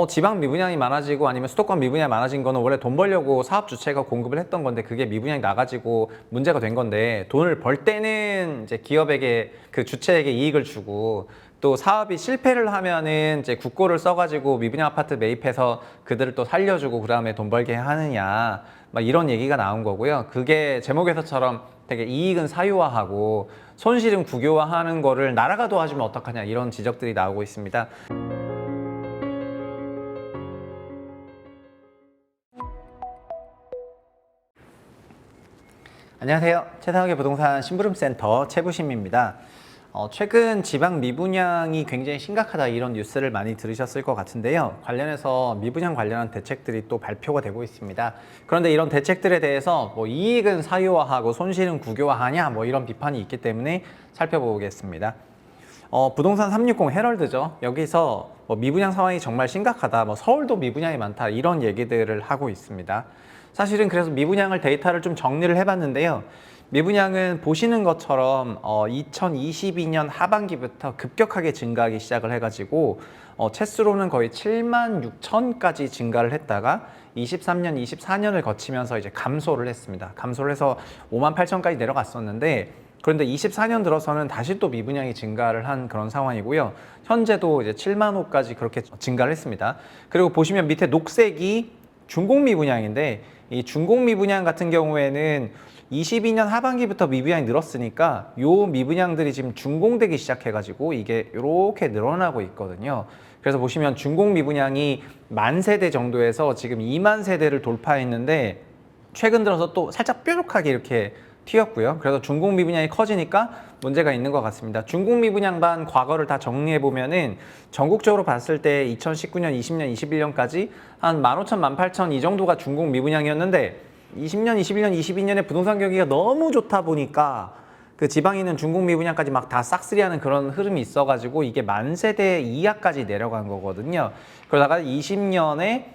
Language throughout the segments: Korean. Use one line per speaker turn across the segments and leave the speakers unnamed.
지방 미분양이 많아지고 아니면 수도권 미분양이 많아진 거는 원래 돈 벌려고 사업 주체가 공급을 했던 건데 그게 미분양이 나가지고 문제가 된 건데, 돈을 벌 때는 이제 기업에게, 그 주체에게 이익을 주고, 또 사업이 실패를 하면은 이제 국고를 써가지고 미분양 아파트 매입해서 그들을 또 살려주고 그 다음에 돈 벌게 하느냐, 막 이런 얘기가 나온 거고요. 그게 제목에서처럼 되게 이익은 사유화하고 손실은 국유화하는 거를 나라가 도와주면 어떡하냐, 이런 지적들이 나오고 있습니다. 안녕하세요. 최상욱의 부동산 심부름센터 최부심입니다. 최근 지방 미분양이 굉장히 심각하다, 이런 뉴스를 많이 들으셨을 것 같은데요. 관련해서 미분양 관련한 대책들이 또 발표가 되고 있습니다. 그런데 이런 대책들에 대해서 뭐 이익은 사유화하고 손실은 국유화하냐, 뭐 이런 비판이 있기 때문에 살펴보겠습니다. 부동산 360 헤럴드죠. 여기서 뭐 미분양 상황이 정말 심각하다, 뭐 서울도 미분양이 많다, 이런 얘기들을 하고 있습니다. 사실은 그래서 미분양을 데이터를 좀 정리를 해봤는데요. 미분양은 보시는 것처럼 2022년 하반기부터 급격하게 증가하기 시작을 해가지고 채수로는 거의 7만 6천까지 증가를 했다가 23년, 24년을 거치면서 이제 감소를 했습니다. 감소를 해서 5만 8천까지 내려갔었는데, 그런데 24년 들어서는 다시 또 미분양이 증가를 한 그런 상황이고요. 현재도 이제 7만 호까지 그렇게 증가를 했습니다. 그리고 보시면 밑에 녹색이 준공 미분양인데, 이 준공 미분양 같은 경우에는 22년 하반기부터 미분양이 늘었으니까 요 미분양들이 지금 준공되기 시작해가지고 이게 이렇게 늘어나고 있거든요. 그래서 보시면 준공 미분양이 10,000세대 정도에서 지금 20,000세대를 돌파했는데, 최근 들어서 또 살짝 뾰족하게 이렇게 튀었고요. 그래서 준공 미분양이 커지니까 문제가 있는 것 같습니다. 준공 미분양반 과거를 다 정리해 보면은 전국적으로 봤을 때 2019년, 20년, 21년까지 한 15,000, 18,000 이 정도가 준공 미분양이었는데, 20년, 21년, 22년에 부동산 경기가 너무 좋다 보니까 그 지방에 있는 준공 미분양까지 막 다 싹쓸이하는 그런 흐름이 있어가지고 이게 10,000세대 이하까지 내려간 거거든요. 그러다가 22년에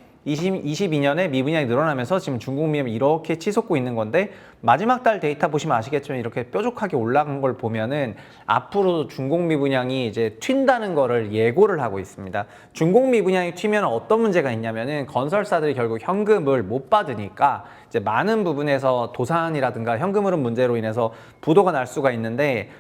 미분양이 늘어나면서 지금 준공 미분양이 이렇게 치솟고 있는 건데, 마지막 달 데이터 보시면 아시겠지만 이렇게 뾰족하게 올라간 걸 보면은 앞으로 준공 미분양이 이제 튄다는 거를 예고를 하고 있습니다. 준공 미분양이 튀면 어떤 문제가 있냐면은 건설사들이 결국 현금을 못 받으니까 이제 많은 부분에서 도산이라든가 현금 흐름 문제로 인해서 부도가 날 수가 있는데,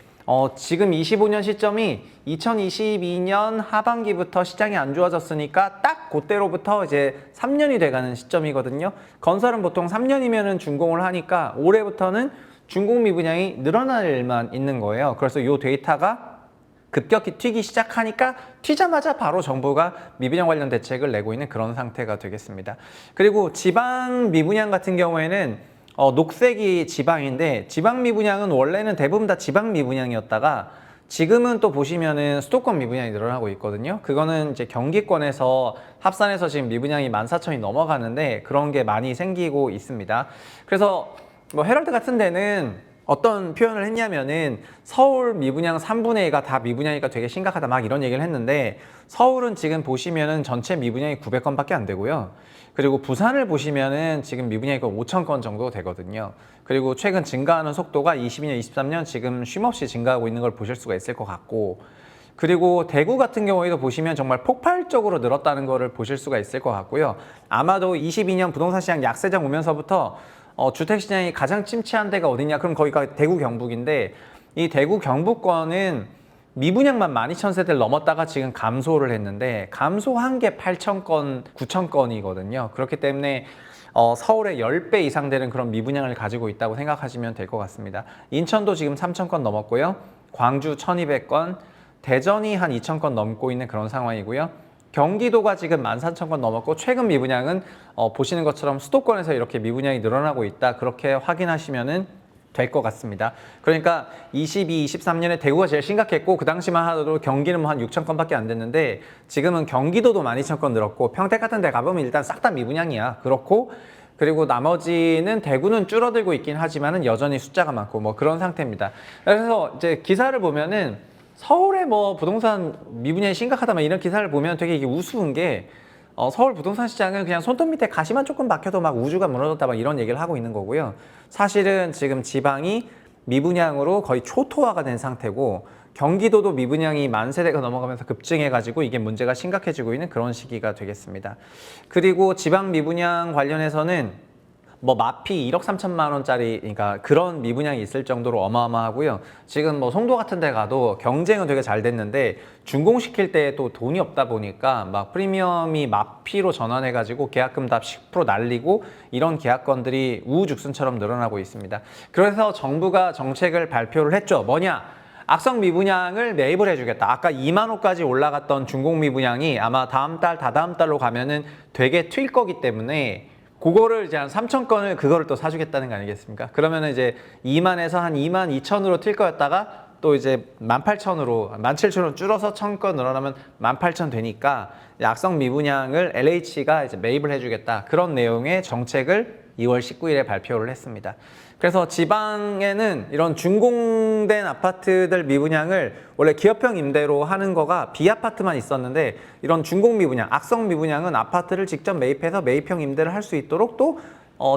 지금 25년 시점이 2022년 하반기부터 시장이 안 좋아졌으니까 딱 그때로부터 이제 3년이 돼가는 시점이거든요. 건설은 보통 3년이면은 준공을 하니까 올해부터는 준공 미분양이 늘어날 일만 있는 거예요. 그래서 이 데이터가 급격히 튀기 시작하니까 튀자마자 바로 정부가 미분양 관련 대책을 내고 있는 그런 상태가 되겠습니다. 그리고 지방 미분양 같은 경우에는 녹색이 지방인데, 지방 미분양은 원래는 대부분 다 지방 미분양이었다가 지금은 또 보시면은 수도권 미분양이 늘어나고 있거든요. 그거는 이제 경기권에서 합산해서 지금 미분양이 14,000이 넘어가는데 그런 게 많이 생기고 있습니다. 그래서 뭐 헤럴드 같은 데는 어떤 표현을 했냐면은 서울 미분양 3분의 1가 다 미분양이니까 되게 심각하다, 막 이런 얘기를 했는데, 서울은 지금 보시면은 전체 미분양이 900건밖에 안 되고요. 그리고 부산을 보시면은 지금 미분양이 5,000건 정도 되거든요. 그리고 최근 증가하는 속도가 22년, 23년 지금 쉼없이 증가하고 있는 걸 보실 수가 있을 것 같고, 그리고 대구 같은 경우에도 보시면 정말 폭발적으로 늘었다는 거를 보실 수가 있을 것 같고요. 아마도 22년 부동산 시장 약세장 오면서부터 주택시장이 가장 침체한 데가 어디냐? 그럼 거기가 대구 경북인데, 이 대구 경북권은 미분양만 12,000세대를 넘었다가 지금 감소를 했는데, 감소한 게 8,000건, 9,000건이거든요. 그렇기 때문에 서울의 10배 이상 되는 그런 미분양을 가지고 있다고 생각하시면 될 것 같습니다. 인천도 지금 3,000건 넘었고요. 광주 1,200건, 대전이 한 2,000건 넘고 있는 그런 상황이고요. 경기도가 지금 14,000건 넘었고, 최근 미분양은 보시는 것처럼 수도권에서 이렇게 미분양이 늘어나고 있다, 그렇게 확인하시면은 될 것 같습니다. 그러니까 22, 23년에 대구가 제일 심각했고, 그 당시만 하더라도 경기는 뭐 한 6,000건밖에 안 됐는데, 지금은 경기도도 12,000건 늘었고, 평택 같은 데 가보면 일단 싹 다 미분양이야. 그렇고, 그리고 나머지는 대구는 줄어들고 있긴 하지만은 여전히 숫자가 많고 뭐 그런 상태입니다. 그래서 이제 기사를 보면은 서울의 뭐 부동산 미분양이 심각하다, 막 이런 기사를 보면 되게 이게 우스운 게, 서울 부동산 시장은 그냥 손톱 밑에 가시만 조금 박혀도 막 우주가 무너졌다, 막 이런 얘기를 하고 있는 거고요. 사실은 지금 지방이 미분양으로 거의 초토화가 된 상태고, 경기도도 미분양이 만 세대가 넘어가면서 급증해가지고 이게 문제가 심각해지고 있는 그런 시기가 되겠습니다. 그리고 지방 미분양 관련해서는 뭐 마피 1억 3천만 원짜리 그러니까 그런 미분양이 있을 정도로 어마어마하고요. 지금 뭐 송도 같은 데 가도 경쟁은 되게 잘 됐는데 준공시킬 때 또 돈이 없다 보니까 막 프리미엄이 마피로 전환해 가지고 계약금 답 10% 날리고 이런 계약건들이 우후죽순처럼 늘어나고 있습니다. 그래서 정부가 정책을 발표를 했죠. 뭐냐? 악성 미분양을 매입을 해주겠다. 아까 2만 호까지 올라갔던 준공 미분양이 아마 다음 달, 다다음 달로 가면은 되게 튈 거기 때문에 그거를 이제 한 3천 건을 그거를 또 사주겠다는 거 아니겠습니까? 그러면은 이제 2만에서 한 2만 2천으로 튈 거였다가 또 이제 18,000으로 17,000으로 줄어서 1,000건 늘어나면 18,000 되니까 악성 미분양을 LH가 이제 매입을 해주겠다. 그런 내용의 정책을 2월 19일에 발표를 했습니다. 그래서 지방에는 이런 준공된 아파트들 미분양을 원래 기업형 임대로 하는 거가 비아파트만 있었는데 이런 준공 미분양, 악성 미분양은 아파트를 직접 매입해서 매입형 임대를 할 수 있도록 또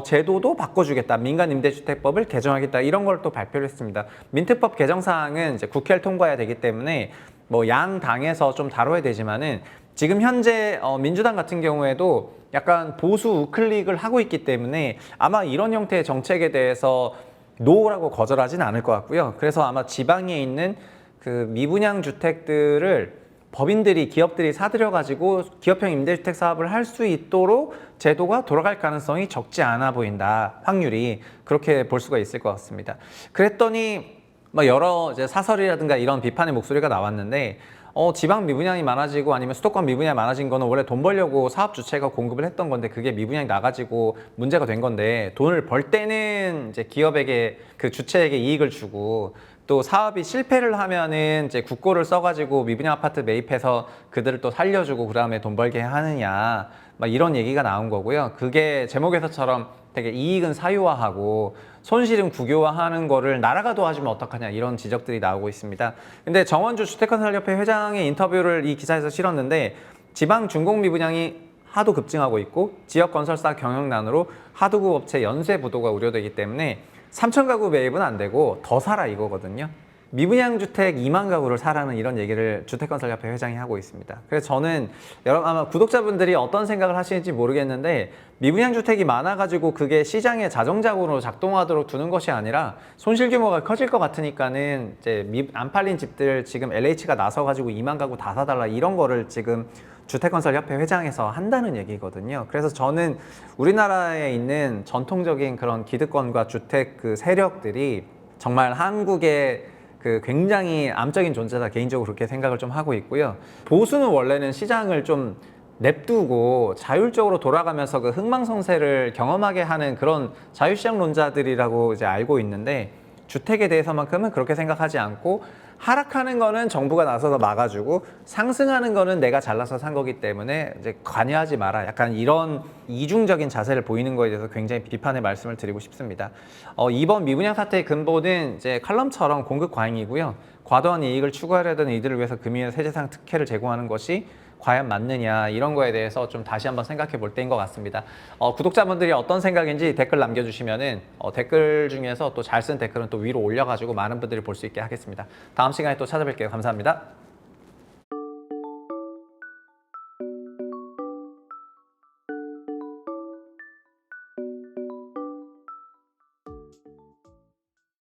제도도 바꿔주겠다. 민간임대주택법을 개정하겠다. 이런 걸 또 발표를 했습니다. 민특법 개정 사항은 이제 국회를 통과해야 되기 때문에 뭐 양 당에서 좀 다뤄야 되지만은 지금 현재 민주당 같은 경우에도 약간 보수 우클릭을 하고 있기 때문에 아마 이런 형태의 정책에 대해서 노라고 거절하진 않을 것 같고요. 그래서 아마 지방에 있는 그 미분양 주택들을 법인들이 기업들이 사들여가지고 기업형 임대주택 사업을 할 수 있도록 제도가 돌아갈 가능성이 적지 않아 보인다. 확률이 그렇게 볼 수가 있을 것 같습니다. 그랬더니 뭐 여러 이제 사설이라든가 이런 비판의 목소리가 나왔는데 지방 미분양이 많아지고 아니면 수도권 미분양이 많아진 거는 원래 돈 벌려고 사업 주체가 공급을 했던 건데 그게 미분양이 나가지고 문제가 된 건데 돈을 벌 때는 이제 기업에게 그 주체에게 이익을 주고 또 사업이 실패를 하면은 이제 국고를 써가지고 미분양 아파트 매입해서 그들을 또 살려주고 그 다음에 돈 벌게 하느냐 막 이런 얘기가 나온 거고요. 그게 제목에서처럼 되게 이익은 사유화하고 손실은 국유화하는 거를 나라가 도와주면 어떡하냐 이런 지적들이 나오고 있습니다. 근데 정원주 주택건설협회 회장의 인터뷰를 이 기사에서 실었는데 지방 준공 미분양이 하도 급증하고 있고 지역 건설사 경영난으로 하도급 업체 연쇄 부도가 우려되기 때문에 3천 가구 매입은 안 되고 더 사라 이거거든요. 미분양 주택 2만 가구를 사라는 이런 얘기를 주택건설협회 회장이 하고 있습니다. 그래서 저는 여러분 아마 구독자분들이 어떤 생각을 하시는지 모르겠는데 미분양 주택이 많아가지고 그게 시장의 자정작으로 작동하도록 두는 것이 아니라 손실 규모가 커질 것 같으니까는 이제 안 팔린 집들 지금 LH가 나서가지고 2만 가구 다 사달라 이런 거를 지금 주택건설협회 회장에서 한다는 얘기거든요. 그래서 저는 우리나라에 있는 전통적인 그런 기득권과 주택 그 세력들이 정말 한국의 그 굉장히 암적인 존재다 개인적으로 그렇게 생각을 좀 하고 있고요. 보수는 원래는 시장을 좀 냅두고 자율적으로 돌아가면서 그 흥망성쇠를 경험하게 하는 그런 자유시장론자들이라고 이제 알고 있는데 주택에 대해서만큼은 그렇게 생각하지 않고 하락하는 거는 정부가 나서서 막아주고 상승하는 거는 내가 잘나서 산 거기 때문에 이제 관여하지 마라. 약간 이런 이중적인 자세를 보이는 거에 대해서 굉장히 비판의 말씀을 드리고 싶습니다. 이번 미분양 사태의 근본은 이제 칼럼처럼 공급 과잉이고요. 과도한 이익을 추구하려던 이들을 위해서 금융의 세제상 특혜를 제공하는 것이 과연 맞느냐 이런 거에 대해서 좀 다시 한번 생각해 볼 때인 것 같습니다. 구독자분들이 어떤 생각인지 댓글 남겨주시면은 댓글 중에서 또 잘 쓴 댓글은 또 위로 올려가지고 많은 분들이 볼 수 있게 하겠습니다. 다음 시간에 또 찾아뵐게요. 감사합니다.